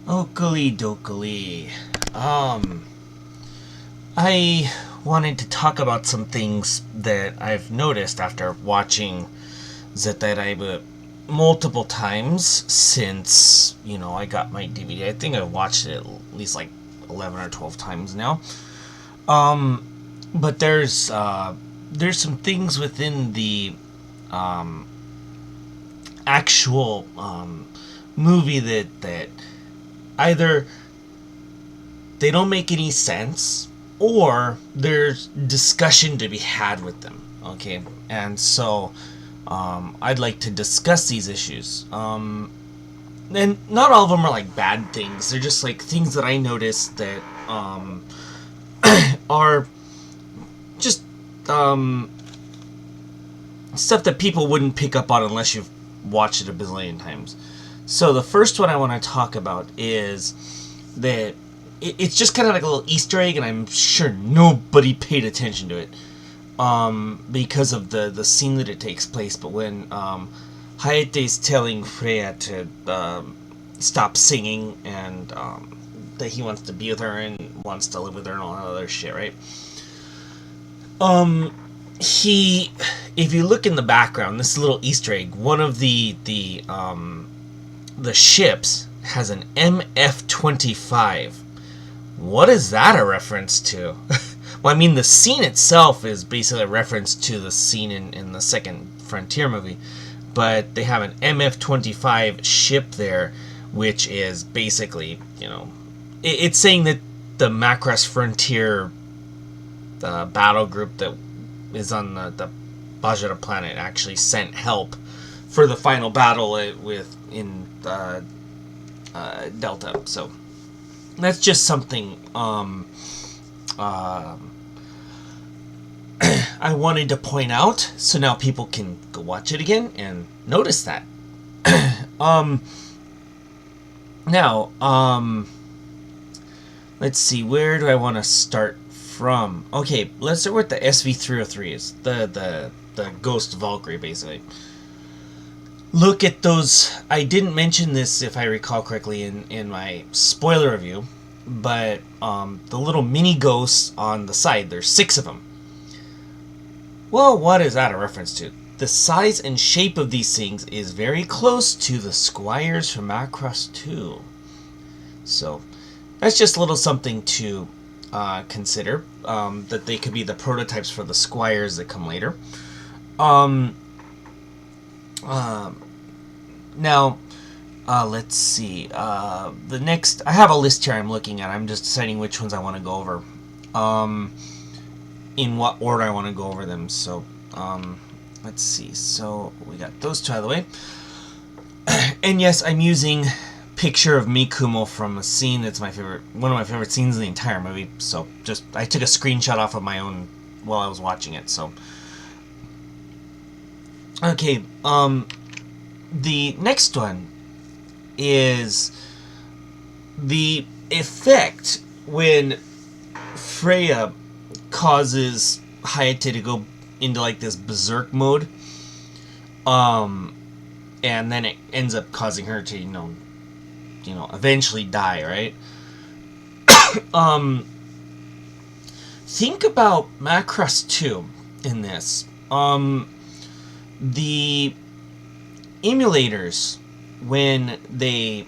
Oakley dokley. I wanted to talk about some things that I've noticed after watching Zettai multiple times since, I got my DVD. I think I watched it at least like 11 or 12 times now. But there's some things within the actual movie that either they don't make any sense or there's discussion to be had with them. Okay, and so I'd like to discuss these issues. And not all of them are like bad things. They're just like things that I noticed that are just stuff that people wouldn't pick up on unless you've watched it a bazillion times. So the first one I want to talk about is that it's just kind of like a little Easter egg, and I'm sure nobody paid attention to it because of the scene that it takes place. But when Hayate's telling Freya to stop singing and that he wants to be with her and wants to live with her and all that other shit, right? If you look in the background, this little Easter egg, one of the ships has an MF-25. What is that a reference to? Well, I mean, the scene itself is basically a reference to the scene in the second Frontier movie, but they have an MF-25 ship there, which is basically, it's saying that the Macross Frontier battle group that is on the Bajara planet actually sent help for the final battle in Delta. So that's just something I wanted to point out, so now people can go watch it again and notice that. Now, let's see, where do I want to start from? Okay, let's start with the SV303s, the Ghost Valkyrie, basically. Look at those. I didn't mention this, if I recall correctly, in my spoiler review, but the little mini ghosts on the side, there's 6 of them. Well, what is that a reference to? The size and shape of these things is very close to the Squires from Macross 2. So, that's just a little something to consider, that they could be the prototypes for the Squires that come later. Now, let's see. The next, I have a list here I'm looking at. I'm just deciding which ones I want to go over. In what order I want to go over them. So, let's see. So, we got those 2 out of the way. And yes, I'm using picture of Mikumo from a scene that's one of my favorite scenes in the entire movie. So, I took a screenshot off of my own while I was watching it. So, okay. The next one is the effect when Freya causes Hayate to go into like this berserk mode, and then it ends up causing her to eventually die, right? Think about Macross 2 in this. The emulators, when they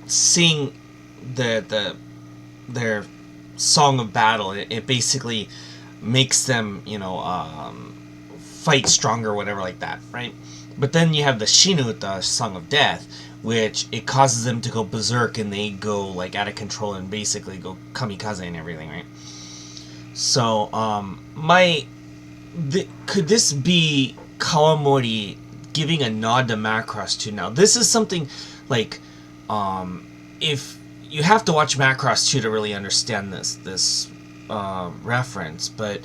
sing their song of battle, it basically makes them fight stronger, whatever like that, right? But then you have the Shinu, the Song of Death, which it causes them to go berserk and they go like out of control and basically go kamikaze and everything, right? So could this be Kawamori giving a nod to Macross 2? Now, this is something like, if you have to watch Macross 2 to really understand this reference, but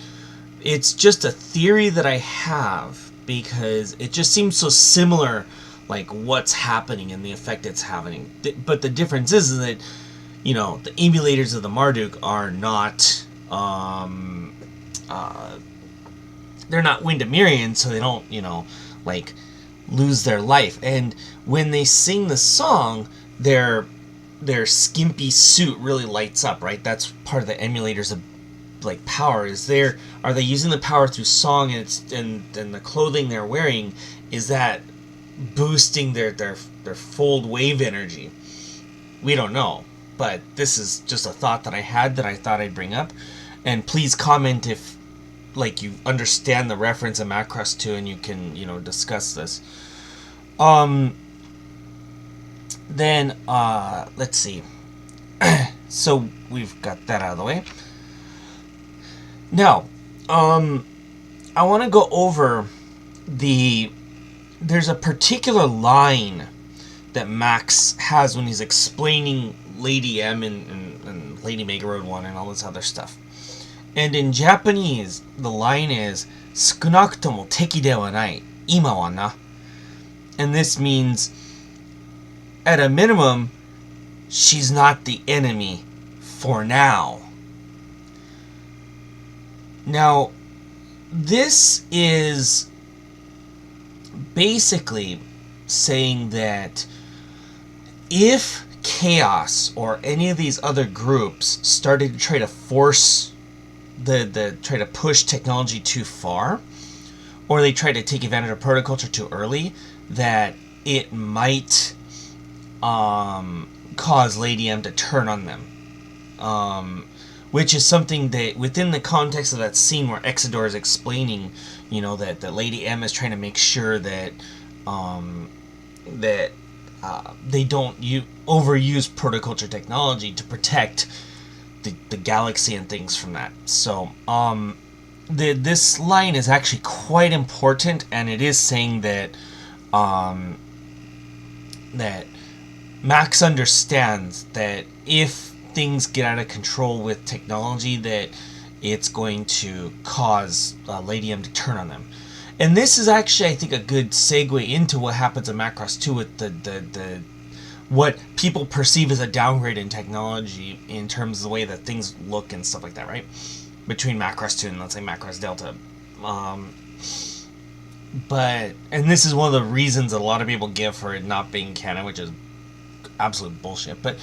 it's just a theory that I have because it just seems so similar, like what's happening and the effect it's having. But the difference is that, the emulators of the Marduk are not, they're not Windemirian, so they don't, lose their life. And when they sing the song, they're their skimpy suit really lights up, right? That's part of the emulators of like power. Are they using the power through song, and the clothing they're wearing, is that boosting their fold wave energy? We don't know, but this is just a thought that I had that I thought I'd bring up. And please comment if like you understand the reference of Macross 2 and you can, discuss this. Then let's see. So we've got that out of the way. Now, I want to go over there's a particular line that Max has when he's explaining Lady M and Lady Mega Road 1 and all this other stuff. And in Japanese, the line is, 少なくとも敵ではない、今はな. And this means, at a minimum, she's not the enemy for now. Now, this is basically saying that if Chaos or any of these other groups started to try to force try to push technology too far, or they try to take advantage of protoculture too early, that it might cause Lady M to turn on them. Which is something that, within the context of that scene where Exodore is explaining, that Lady M is trying to make sure that they don't overuse protoculture technology to protect the galaxy and things from that. So, this line is actually quite important, and it is saying that that Max understands that if things get out of control with technology, that it's going to cause Lady M to turn on them. And this is actually, I think, a good segue into what happens in Macross 2 with the what people perceive as a downgrade in technology in terms of the way that things look and stuff like that, right? Between Macross 2 and, let's say, Macross Delta. And this is one of the reasons that a lot of people give for it not being canon, which is absolute bullshit. But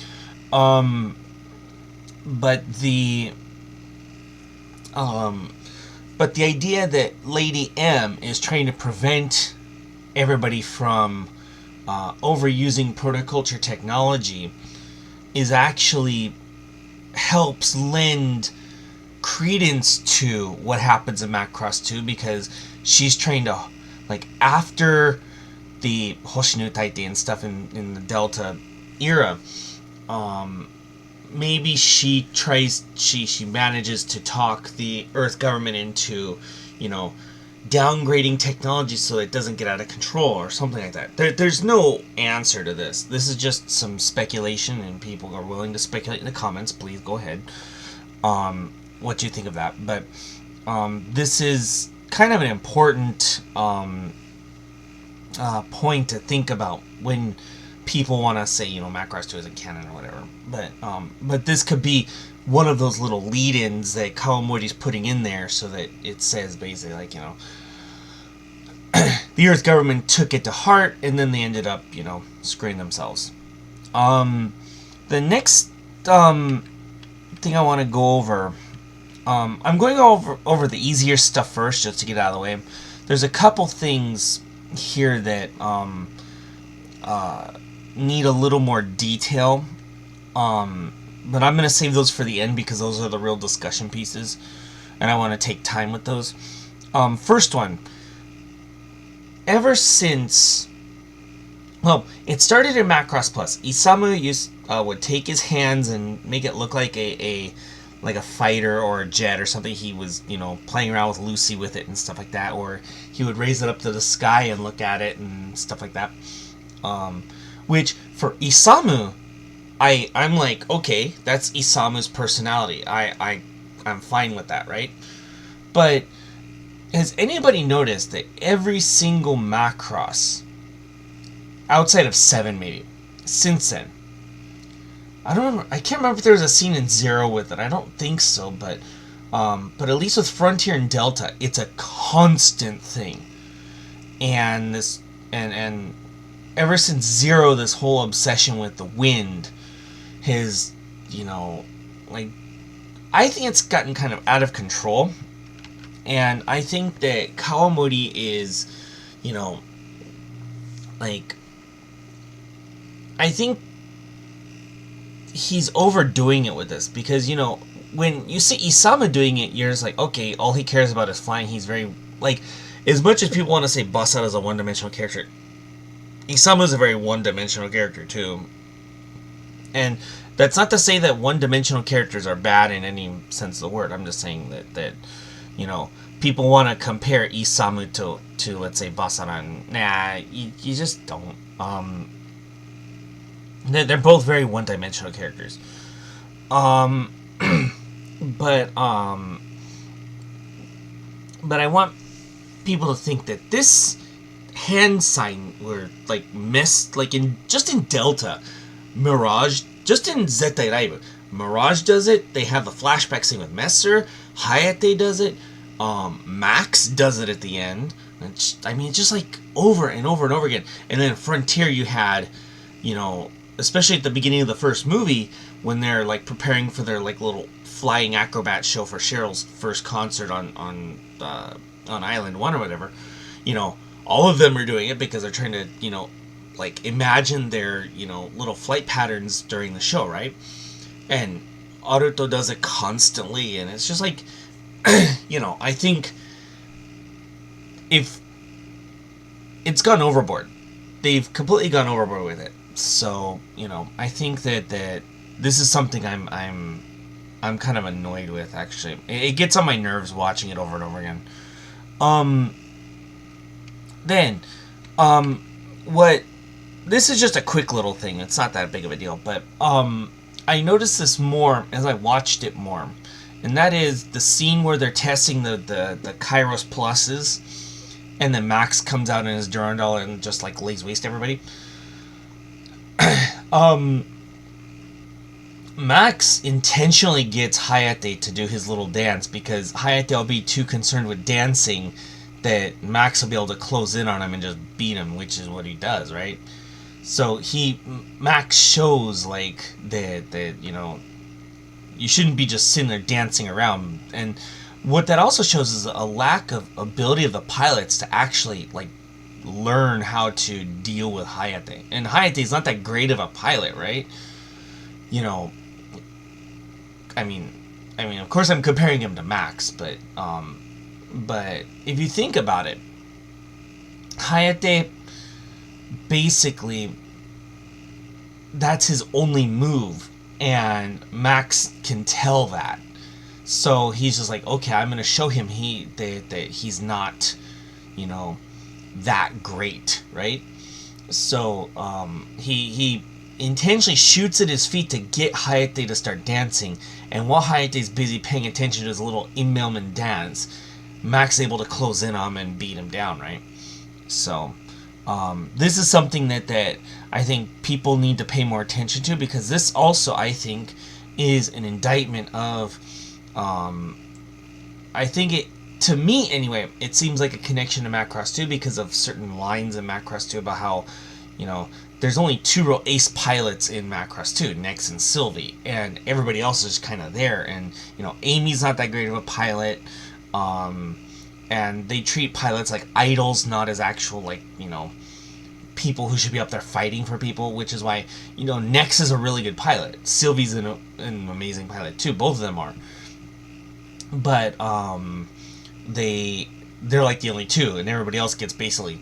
the idea that Lady M is trying to prevent everybody from overusing protoculture technology is actually helps lend credence to what happens in Macross 2, because she's trying to, like, after the Hoshinu Taite and stuff in the Delta era, maybe she manages to talk the Earth government into, downgrading technology so it doesn't get out of control or something like that. There's no answer to this. This is just some speculation, and people are willing to speculate in the comments. Please go ahead. What do you think of that? But this is kind of an important point to think about when people want to say, Macross 2 isn't canon or whatever. But this could be one of those little lead-ins that Kawamori's putting in there so that it says basically, like, the Earth government took it to heart, and then they ended up, screwing themselves. The next thing I want to go over, I'm going over the easier stuff first, just to get out of the way. There's a couple things here that need a little more detail, but I'm going to save those for the end because those are the real discussion pieces, and I want to take time with those. First one, ever since, it started in Macross Plus. Isamu would take his hands and make it look like a fighter or a jet or something. He was, playing around with Lucy with it and stuff like that, or he would raise it up to the sky and look at it and stuff like that. Which, for Isamu, I'm like, okay, that's Isamu's personality. I'm fine with that, right? But has anybody noticed that every single Macross, outside of 7 maybe, since then, I can't remember if there was a scene in 0 with it. I don't think so, but at least with Frontier and Delta, it's a constant thing. And ever since 0, this whole obsession with the wind his, you know, like, I think it's gotten kind of out of control. And I think that Kawamori is, you know, like, I think he's overdoing it with this, because, you know, when you see Isama doing it, you're just like, okay, all he cares about is flying. He's very, like, as much as people want to say Basara is a one-dimensional character, Isama is a very one-dimensional character too. And that's not to say that one-dimensional characters are bad in any sense of the word. I'm just saying that you know, people want to compare Isamu to let's say Basara, and nah, you just don't. They're both very one-dimensional characters. But I want people to think that this hand sign were like missed, like in Delta, Mirage, just in Zettai Raibu, Mirage does it. They have the flashback scene with Messer. Hayate does it. Max does it at the end. It's just like over and over and over again. And then Frontier, you had, you know, especially at the beginning of the first movie, when they're like preparing for their like little flying acrobat show for Cheryl's first concert on Island 1 or whatever. You know, all of them are doing it because they're trying to, you know, like imagine their, you know, little flight patterns during the show, right? And Aruto does it constantly, and it's just like, you know, I think if it's gone overboard, they've completely gone overboard with it. So, you know, I think that this is something I'm kind of annoyed with, actually. It gets on my nerves watching it over and over again. What, this is just a quick little thing. It's not that big of a deal, but, I noticed this more as I watched it more. And that is the scene where they're testing the Kairos Pluses, and then Max comes out in his Durandal and just like lays waste to everybody. Max intentionally gets Hayate to do his little dance because Hayate will be too concerned with dancing that Max will be able to close in on him and just beat him, which is what he does, right? So Max shows like that you know, you shouldn't be just sitting there dancing around. And what that also shows is a lack of ability of the pilots to actually like learn how to deal with Hayate. And Hayate is not that great of a pilot, right? You know, I mean, of course I'm comparing him to Max, but if you think about it, Hayate basically, that's his only move, and Max can tell that. So he's just like, okay, I'm gonna show him that he's not, you know, that great, right? So he intentionally shoots at his feet to get Hayate to start dancing, and while Hayate's busy paying attention to his little in-mailman dance, Max is able to close in on him and beat him down, right? So this is something that I think people need to pay more attention to, because this also, I think, is an indictment of, I think it, to me anyway, it seems like a connection to Macross 2 because of certain lines in Macross 2 about how, you know, there's only two real ace pilots in Macross 2, Nex and Sylvie, and everybody else is kind of there. And, you know, Amy's not that great of a pilot, and they treat pilots like idols, not as actual, like, you know, people who should be up there fighting for people, which is why, you know, Nex is a really good pilot. Sylvie's an amazing pilot too. Both of them are. But they're like the only two, and everybody else gets basically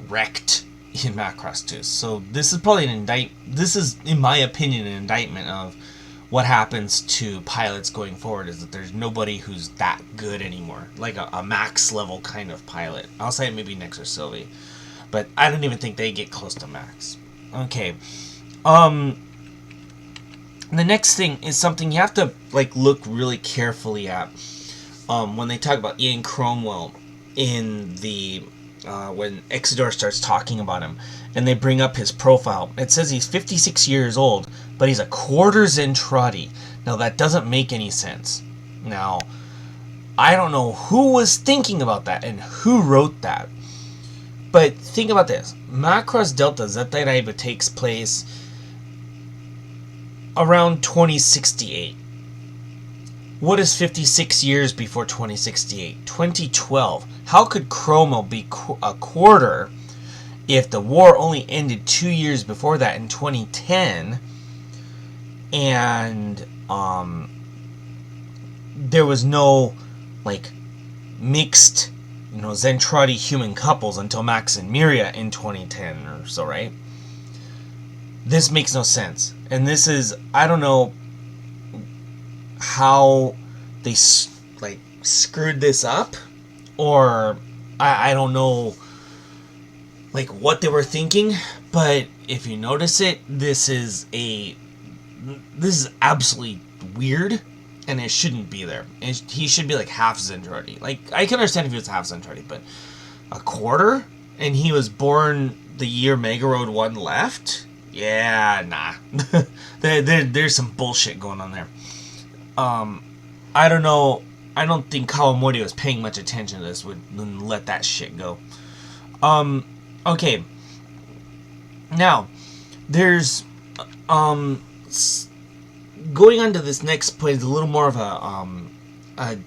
wrecked in Macross 2. So this is probably this is, in my opinion, an indictment of what happens to pilots going forward, is that there's nobody who's that good anymore, like a max level kind of pilot. I'll say maybe Nex or Sylvie, but I don't even think they get close to max. Okay, the next thing is something you have to like look really carefully at when they talk about Ian Cromwell in the when Exodore starts talking about him, and they bring up his profile. It says he's 56 years old, but he's a quarter Zentradi. Now, that doesn't make any sense. Now, I don't know who was thinking about that and who wrote that. But think about this. Macross Delta Zettai Raibu takes place around 2068. What is 56 years before 2068? 2012. How could Chromo be a quarter if the war only ended 2 years before that in 2010, and there was no like mixed, Zentradi human couples until Max and Miria in 2010 or so, right? This makes no sense. And this is, I don't know how they like screwed this up, or I don't know like what they were thinking, but if you notice it, this is absolutely weird, and it shouldn't be there. He should be like half Zentradi. Like, I can understand if he was half Zentradi, but a quarter, and he was born the year Mega Road 1 left? Yeah, nah. There's some bullshit going on there. I don't know. I don't think Kawamori was paying much attention to this. Would let that shit go. Okay. Now, there's going on to this next point is a little more of a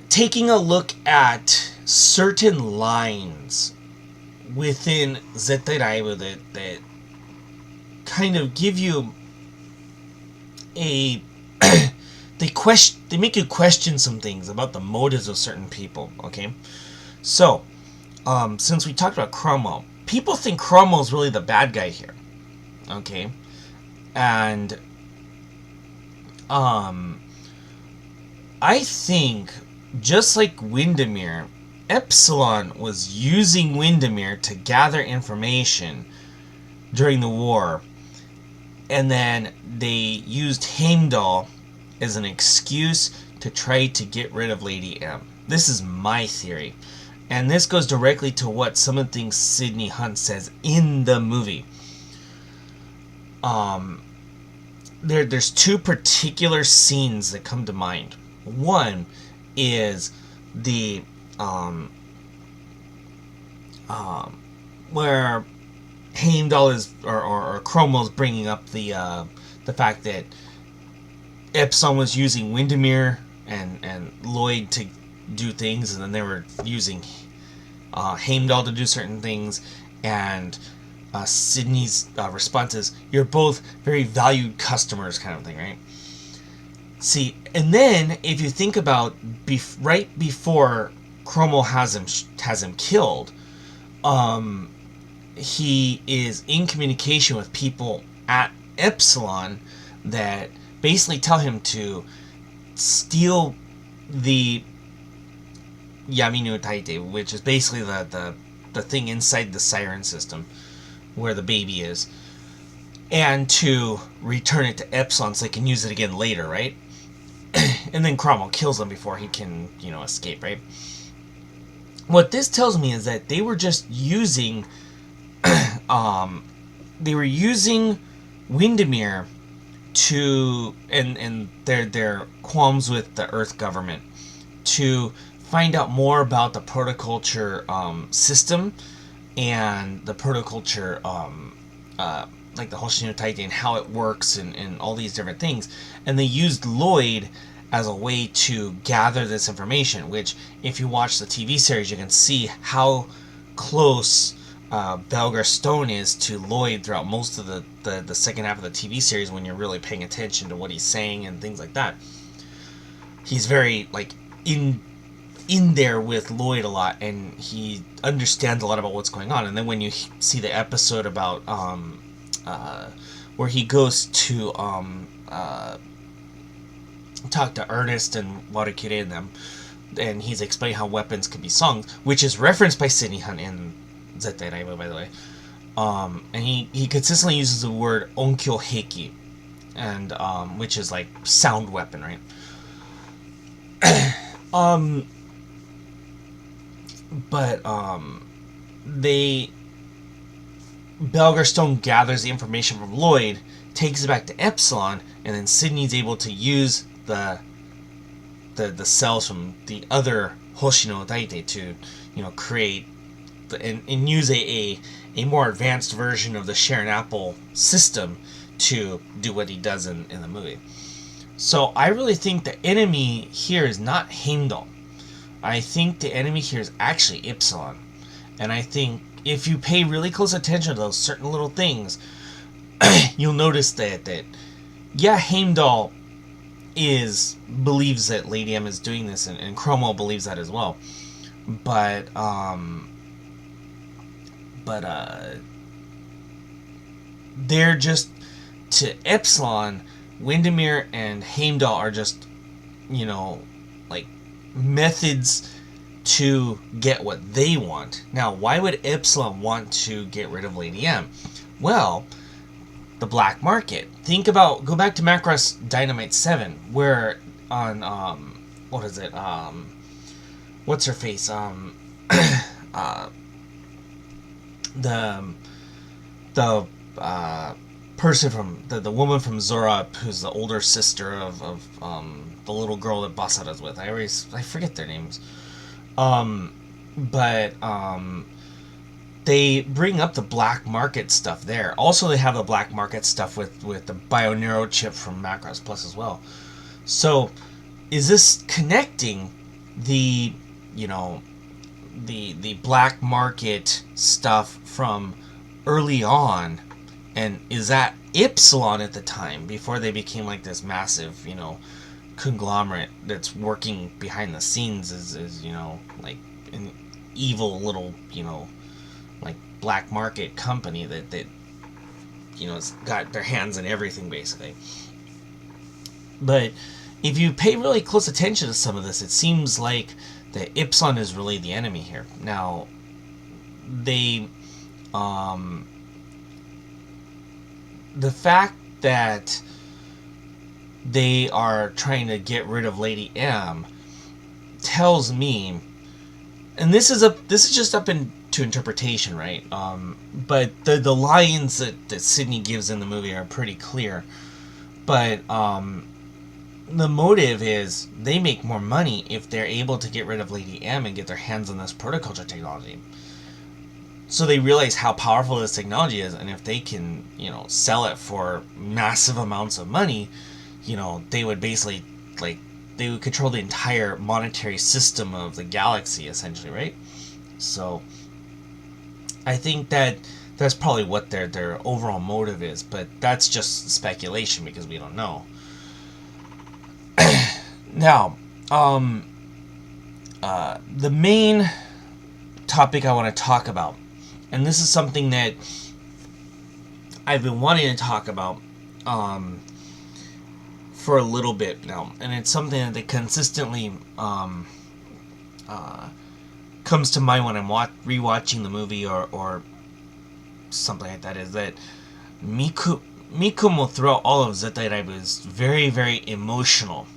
taking a look at certain lines within Zettai Raibu that kind of give you a they make you question some things about the motives of certain people. Okay, so since we talked about Chromo, people think Chromo is really the bad guy here. Okay, and I think just like Windermere, Epsilon was using Windermere to gather information during the war, and then they used Heimdall as an excuse to try to get rid of Lady M. This is my theory, and this goes directly to what some of the things Sidney Hunt says in the movie. There's two particular scenes that come to mind. One is the where Heimdall is or Chromo's bringing up the fact that Epsilon was using Windermere and Lloyd to do things, and then they were using Heimdall to do certain things, and Sydney's response is, "You're both very valued customers," kind of thing, right? See, and then if you think about right before Chromo has him killed, he is in communication with people at Epsilon that basically tell him to steal the Yaminu Taite, which is basically the thing inside the siren system where the baby is, and to return it to Epsilon so they can use it again later, right? And then Chromo kills him before he can, escape, right? What this tells me is that they were just using Windermere to and their qualms with the Earth government to find out more about the protoculture system and the protoculture like the Hoshino Taite and how it works and all these different things, and they used Lloyd as a way to gather this information, which if you watch the TV series you can see how close Belgar Stone is to Lloyd throughout most of the second half of the TV series when you're really paying attention to what he's saying and things like that. He's very like in there with Lloyd a lot, and he understands a lot about what's going on. And then when you see the episode about where he goes to talk to Ernest and Watakire and them, and he's explaining how weapons could be songs, which is referenced by Sidney Hunt in Zettai Raibu, by the way. And he consistently uses the word onkyo heiki, and which is like sound weapon, right? But Belgar Stone gathers the information from Lloyd, takes it back to Epsilon, and then Sydney's able to use the cells from the other Hoshino Taite to, create and use a more advanced version of the Sharon Apple system to do what he does in the movie. So I really think the enemy here is not Heimdall. I think the enemy here is actually Ypsilon. And I think if you pay really close attention to those certain little things, you'll notice that yeah, Heimdall believes that Lady M is doing this, and Chromo believes that as well. But they're just, to Epsilon, Windermere and Heimdall are just, like, methods to get what they want. Now, why would Epsilon want to get rid of Lady M? Well, the black market. Go back to Macross Dynamite 7, where on, what is it, what's her face, the person from, the woman from Zora, who's the older sister of the little girl that Basara's with. I forget their names. They bring up the black market stuff there. Also, they have the black market stuff with the Bioneural chip from Macross Plus as well. So, is this connecting the black market stuff from early on, and is that Ypsilon at the time, before they became like this massive, conglomerate that's working behind the scenes as like an evil little, like black market company that has got their hands in everything basically. But if you pay really close attention to some of this, it seems like that Ypsilon is really the enemy here. Now, the fact that they are trying to get rid of Lady M tells me, and this is just up into interpretation, right? But the lines that Sydney gives in the movie are pretty clear. But the motive is they make more money if they're able to get rid of Lady M and get their hands on this protoculture technology. So they realize how powerful this technology is, and if they can, sell it for massive amounts of money, they would basically, they would control the entire monetary system of the galaxy, essentially, right? So I think that's probably what their overall motive is, but that's just speculation because we don't know. Now, the main topic I want to talk about, and this is something that I've been wanting to talk about for a little bit now, and it's something that consistently comes to mind when I'm rewatching the movie or something like that, is that Mikumo throughout all of Zettai was very, very emotional.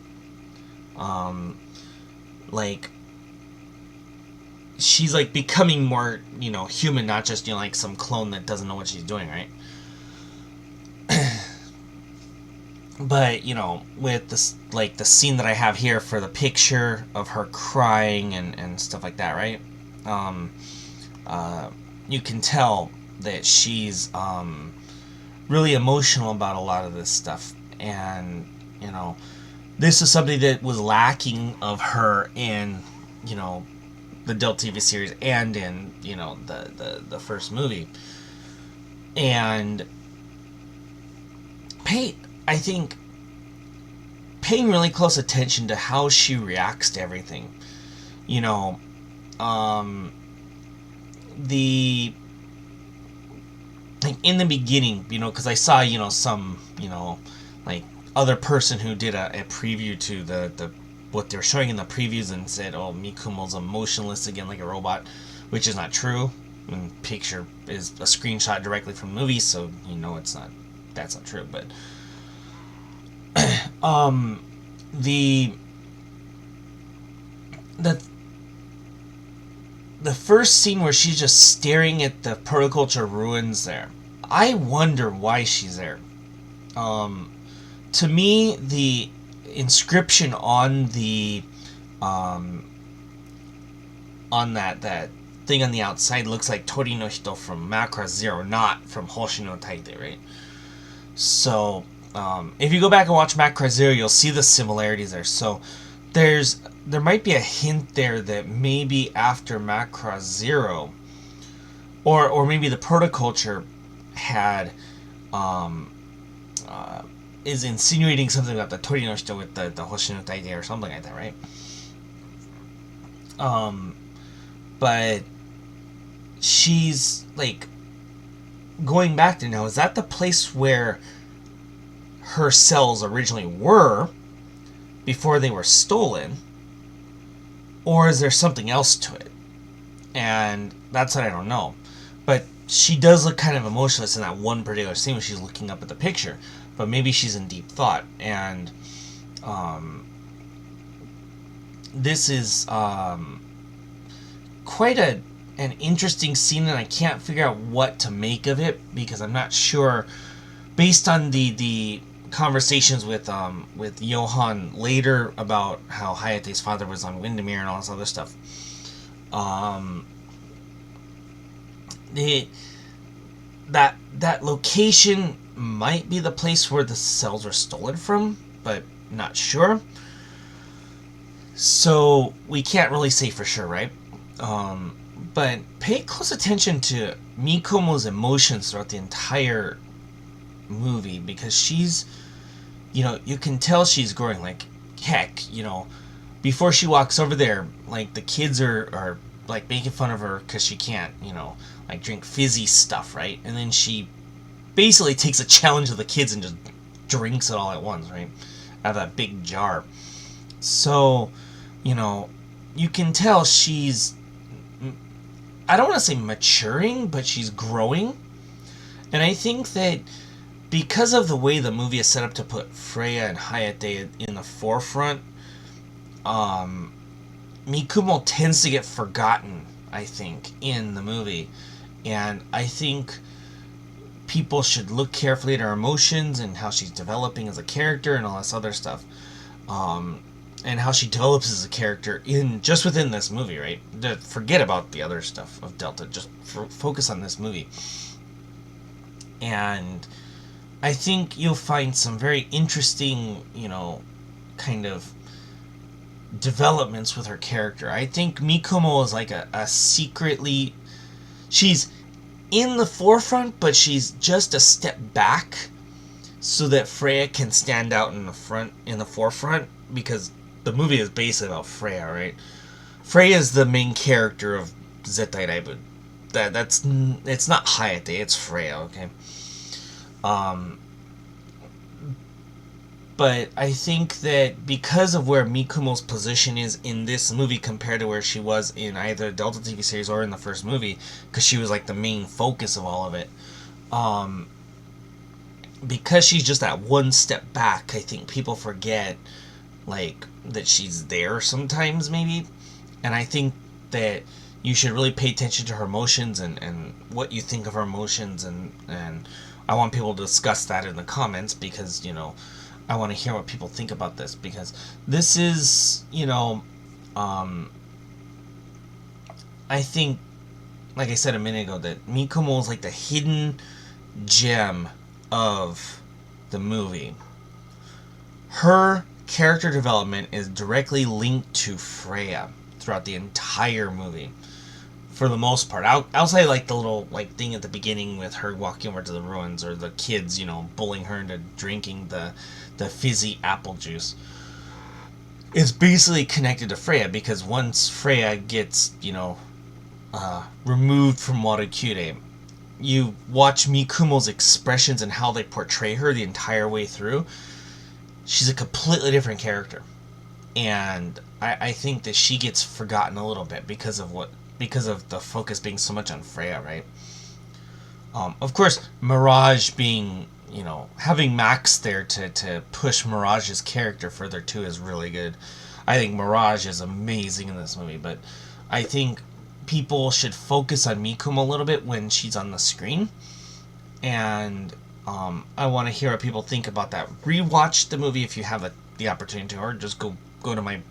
She's like becoming more, human, not just, like some clone that doesn't know what she's doing, right? But, with this, like the scene that I have here for the picture of her crying and stuff like that, right? You can tell that she's really emotional about a lot of this stuff, and this is something that was lacking of her in the Delta TV series and in the first movie. And I think paying really close attention to how she reacts to everything, like in the beginning, because I saw some like other person who did a preview to the what they're showing in the previews and said, oh, Mikumo's emotionless again like a robot, which is not true. And picture is a screenshot directly from the movie, so that's not true. But the first scene where she's just staring at the protoculture ruins there, I wonder why she's there. To me, the inscription on the on that thing on the outside looks like Tori no Hito from Macross Zero, not from Hoshi no Taite, right? So, if you go back and watch Macross Zero, you'll see the similarities there. So, there might be a hint there that maybe after Macross Zero, or maybe the protoculture had is insinuating something about the Tori no Shito with the Hoshi no Taide or something like that, right? But she's like going back to now. Is that the place where her cells originally were before they were stolen, or is there something else to it? And that's what I don't know. But she does look kind of emotionless in that one particular scene when she's looking up at the picture. But maybe she's in deep thought. And this is quite an interesting scene, and I can't figure out what to make of it because I'm not sure. Based on the conversations with Johan later about how Hayate's father was on Windermere and all this other stuff, that location might be the place where the cells were stolen from, but not sure. So we can't really say for sure, right? But pay close attention to Mikumo's emotions throughout the entire movie, because she's, you can tell she's growing. Like, heck, before she walks over there, like, the kids are like making fun of her because she can't, like, drink fizzy stuff, right? And then she basically takes a challenge of the kids and just drinks it all at once, right? Out of that big jar. So, you can tell she's, I don't want to say maturing, but she's growing. And I think that because of the way the movie is set up to put Freya and Hayate in the forefront, Mikumo tends to get forgotten, I think, in the movie. And I think people should look carefully at her emotions and how she's developing as a character and all this other stuff. And how she develops as a character just within this movie, right? Forget about the other stuff of Delta. Just focus on this movie. And I think you'll find some very interesting, kind of developments with her character. I think Mikumo is like a secretly... She's in the forefront, but she's just a step back so that Freya can stand out in the forefront, because the movie is basically about Freya, right? Freya is the main character of Zettai Raibu. It's not Hayate, it's Freya, okay? But I think that because of where Mikumo's position is in this movie compared to where she was in either Delta TV series or in the first movie, because she was like the main focus of all of it, because she's just that one step back, I think people forget, like, that she's there sometimes, maybe. And I think that you should really pay attention to her emotions and what you think of her emotions, and I want people to discuss that in the comments, because I want to hear what people think about this, because this is I think, like I said a minute ago, that Mikumo is like the hidden gem of the movie. Her character development is directly linked to Freya throughout the entire movie, for the most part. Outside, like, the little, like, thing at the beginning with her walking over to the ruins, or the kids, bullying her into drinking the fizzy apple juice, is basically connected to Freya, because once Freya gets, removed from Watakure, you watch Mikumo's expressions and how they portray her the entire way through. She's a completely different character. And I think that she gets forgotten a little bit because of the focus being so much on Freya, right? Of course, Mirage being, having Max there to push Mirage's character further too is really good. I think Mirage is amazing in this movie, but I think people should focus on Mikumo a little bit when she's on the screen. And I want to hear what people think about that. Rewatch the movie if you have the opportunity to, or just go to my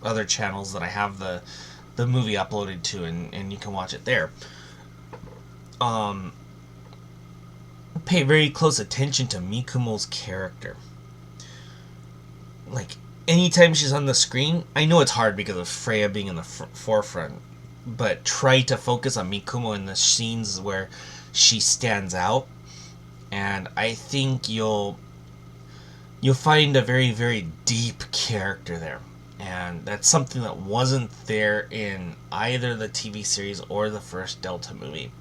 other channels that I have the movie uploaded to, and you can watch it there. pay very close attention to Mikumo's character. Like, anytime she's on the screen, I know it's hard because of Freya being in the forefront, but try to focus on Mikumo in the scenes where she stands out, and I think you'll find a very, very deep character there. And that's something that wasn't there in either the TV series or the first Delta movie.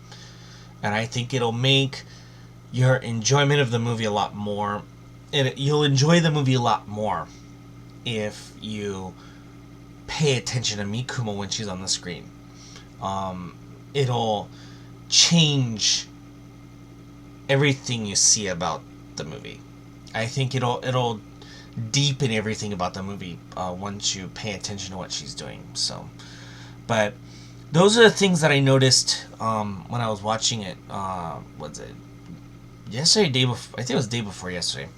And I think it'll make your enjoyment of the movie a lot more. And you'll enjoy the movie a lot more if you pay attention to Mikumo when she's on the screen. It'll change everything you see about the movie. I think it'll deepen everything about the movie once you pay attention to what she's doing. So, but those are the things that I noticed when I was watching it. Was it yesterday? Day before? I think it was the day before yesterday.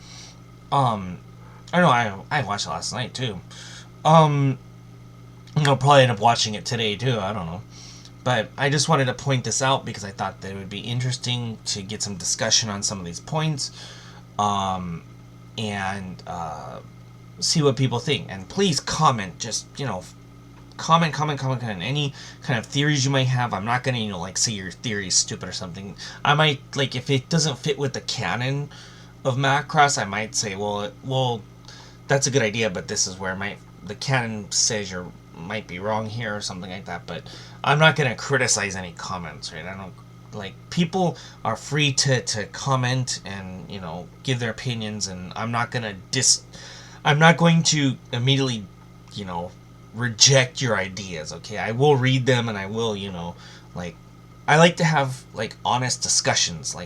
I don't know. I watched it last night too. I'll probably end up watching it today too. I don't know. But I just wanted to point this out because I thought that it would be interesting to get some discussion on some of these points. And see what people think. And please comment, just, comment, any kind of theories you might have. I'm not gonna, like, say your theory is stupid or something. I might, like, if it doesn't fit with the canon of Macross, I might say, well, that's a good idea, but this is where the canon says you might be wrong here or something like that. But I'm not gonna criticize any comments, right? I don't, like, people are free to comment and, give their opinions, and I'm not going to immediately, reject your ideas, okay? I will read them, and I will, I like to have, like, honest discussions,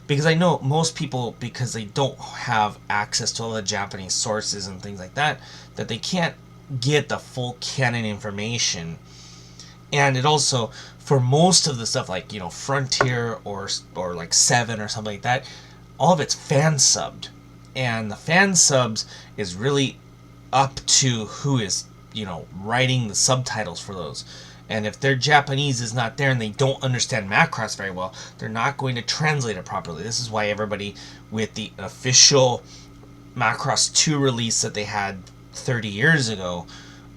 because I know most people, because they don't have access to all the Japanese sources and things like that they can't get the full canon information. And it also, for most of the stuff, like, Frontier or like 7 or something like that, all of it's fan subbed. And the fan subs is really up to who is, writing the subtitles for those. And if their Japanese is not there and they don't understand Macross very well, they're not going to translate it properly. This is why everybody with the official Macross 2 release that they had 30 years ago,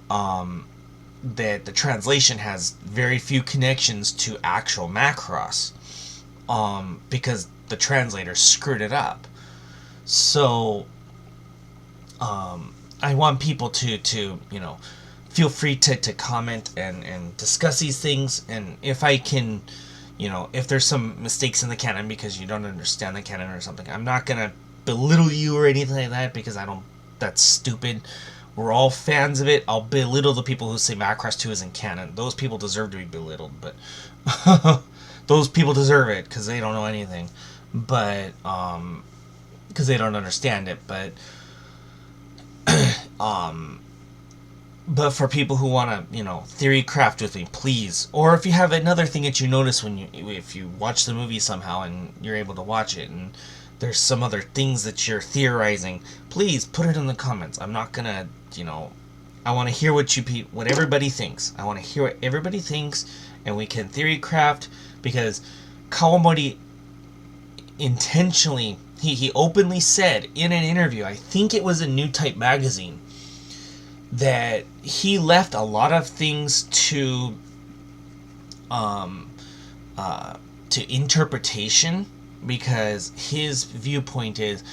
that the translation has very few connections to actual Macross, because the translator screwed it up. So I want people to feel free to comment and discuss these things, and if I can, if there's some mistakes in the canon because you don't understand the canon or something, I'm not gonna belittle you or anything like that, because that's stupid. We're all fans of it. I'll belittle the people who say Macross 2 isn't canon. Those people deserve to be belittled, but those people deserve it because they don't know anything. But because they don't understand it. But but for people who want to, theory craft with me, please. Or if you have another thing that you notice if you watch the movie somehow and you're able to watch it, and there's some other things that you're theorizing, please put it in the comments. I'm not gonna, I want to hear what everybody thinks. I want to hear what everybody thinks, and we can theory craft, because Kawamori intentionally, he openly said in an interview, I think it was in New Type magazine, that he left a lot of things to interpretation, because his viewpoint is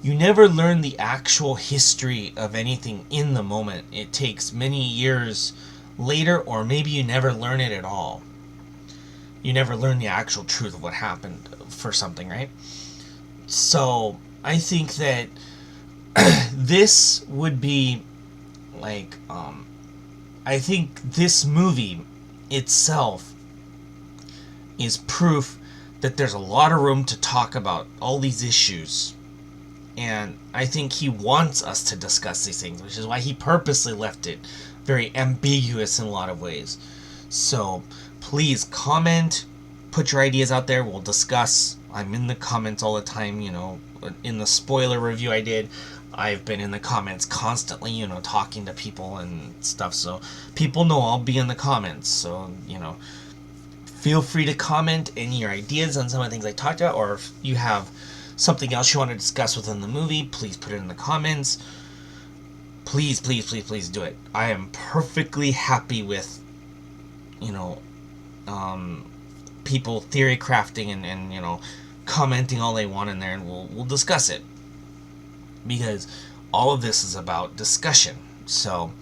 you never learn the actual history of anything in the moment. It takes many years later, or maybe you never learn it at all. You never learn the actual truth of what happened for something, right? So I think that this would be like, I think this movie itself is proof that there's a lot of room to talk about all these issues. And I think he wants us to discuss these things, which is why he purposely left it very ambiguous in a lot of ways. So please comment, put your ideas out there, we'll discuss. I'm in the comments all the time, in the spoiler review I did, I've been in the comments constantly, talking to people and stuff, so people know I'll be in the comments. So, Feel free to comment any of your ideas on some of the things I talked about, or if you have something else you want to discuss within the movie, please put it in the comments. Please, please, please, please do it. I am perfectly happy with, you know, people theory crafting and you know, commenting all they want in there, and we'll discuss it, because all of this is about discussion. So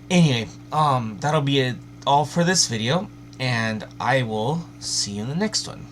anyway, that'll be it all for this video, and I will see you in the next one.